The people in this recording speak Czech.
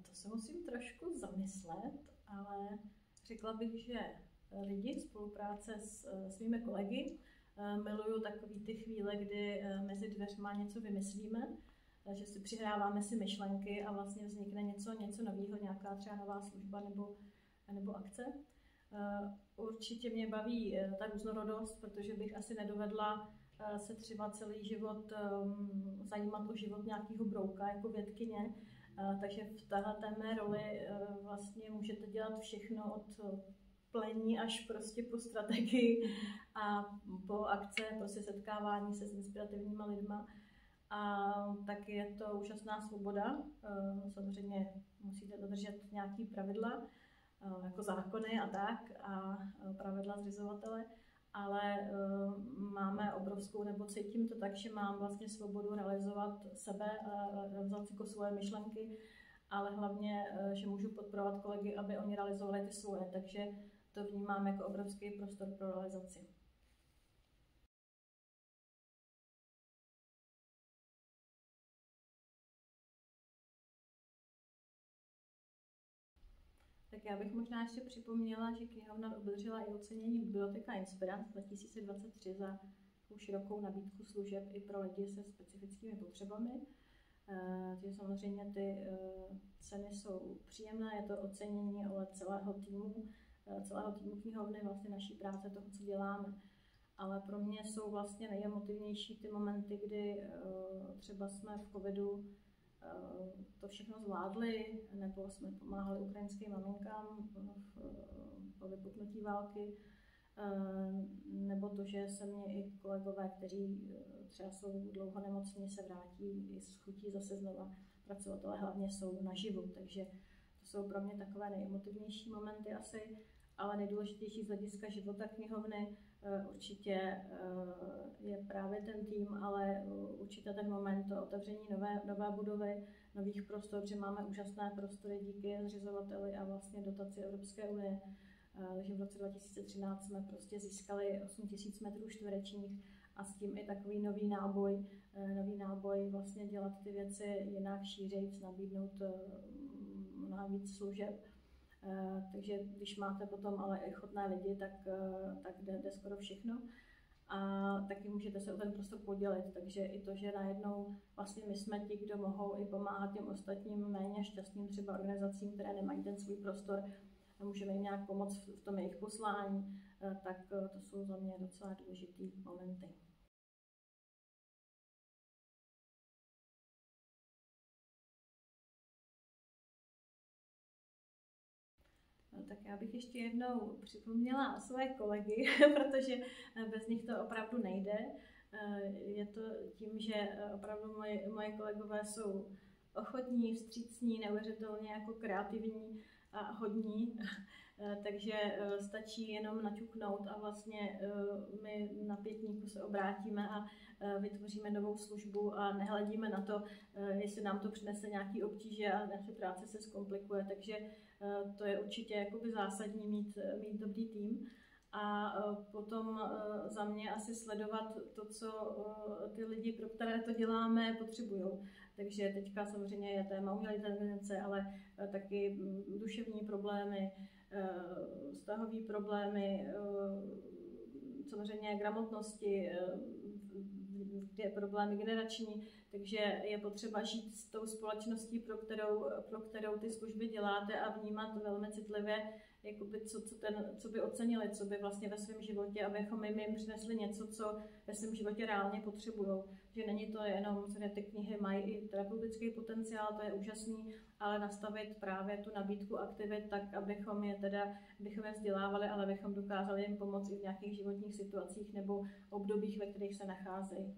To se musím trošku zamyslet, ale řekla bych, že lidi, spolupráce s svými kolegy, miluju takový ty chvíle, kdy mezi dveřma něco vymyslíme, že si přihráváme si myšlenky a vlastně vznikne něco nového, nějaká třeba nová služba nebo akce. Určitě mě baví ta různorodost, protože bych asi nedovedla se třeba celý život zajímat o život nějakého brouka jako vědkyně. Takže v této mé roli vlastně můžete dělat všechno od plení až prostě po strategii a po akce, prostě setkávání se s inspirativníma lidma. A taky je to úžasná svoboda. Samozřejmě musíte dodržet nějaký pravidla, jako zákony a tak, a pravidla zřizovatele, ale máme obrovskou, nebo cítím to tak, že mám vlastně svobodu realizovat sebe, realizovat jako svoje myšlenky, ale hlavně, že můžu podporovat kolegy, aby oni realizovali ty svoje, takže to vnímám jako obrovský prostor pro realizaci. Tak já bych možná ještě připomněla, že knihovna obdržela i ocenění Biblioteka Inspirant 2023 za širokou nabídku služeb i pro lidi se specifickými potřebami. Takže samozřejmě ty ceny jsou příjemné, je to ocenění ale celého týmu knihovny, vlastně naší práce, toho, co děláme. Ale pro mě jsou vlastně nejemotivnější ty momenty, kdy třeba jsme v covidu to všechno zvládli, nebo jsme pomáhali ukrajinským maminkám po vypuknutí války, nebo to, že se mě i kolegové, kteří třeba jsou dlouho nemocní, se vrátí i s chutí zase znova pracovat, ale hlavně jsou naživu, takže to jsou pro mě takové nejemotivnější momenty asi, ale nejdůležitější z hlediska života knihovny určitě je právě ten tým, ale určitě ten moment to otevření nové budovy, nových prostor, že máme úžasné prostory díky zřizovateli a vlastně dotaci Evropské unie. Takže v roce 2013 jsme prostě získali 8 000 metrů čtverečních a s tím i takový nový náboj vlastně dělat ty věci jinak, šířejc, nabídnout mnohem víc služeb. Takže když máte potom ale i chodné lidi, tak jde skoro všechno. A taky můžete se o ten prostor podělit, takže i to, že najednou vlastně my jsme ti, kdo mohou i pomáhat těm ostatním méně šťastným třeba organizacím, které nemají ten svůj prostor, a můžeme jim nějak pomoct v tom jejich poslání, tak to jsou za mě docela důležitý momenty. Tak já bych ještě jednou připomněla své kolegy, protože bez nich to opravdu nejde. Je to tím, že opravdu moje kolegové jsou ochotní, vstřícní, neuvěřitelně jako kreativní a hodní, takže stačí jenom naťuknout a vlastně my na pětníku se obrátíme a vytvoříme novou službu a nehledíme na to, jestli nám to přinese nějaké obtíže a naše práce se zkomplikuje, takže to je určitě jakoby zásadní mít dobrý tým. A potom za mě asi sledovat to, co ty lidi, pro které to děláme, potřebují. Takže teďka samozřejmě je téma umělé inteligence, ale taky duševní problémy, vztahové problémy, samozřejmě gramotnosti, problémy generační, takže je potřeba žít s tou společností, pro kterou ty služby děláte a vnímat velmi citlivě, jakoby co by ocenili, co by vlastně ve svém životě, abychom jim přinesli něco, co ve svém životě reálně potřebují. Že není to jenom, že ty knihy mají i terapeutický potenciál, to je úžasný, ale nastavit právě tu nabídku aktivit tak, abychom je vzdělávali, ale abychom dokázali jim pomoct i v nějakých životních situacích nebo obdobích, ve kterých se nacházejí.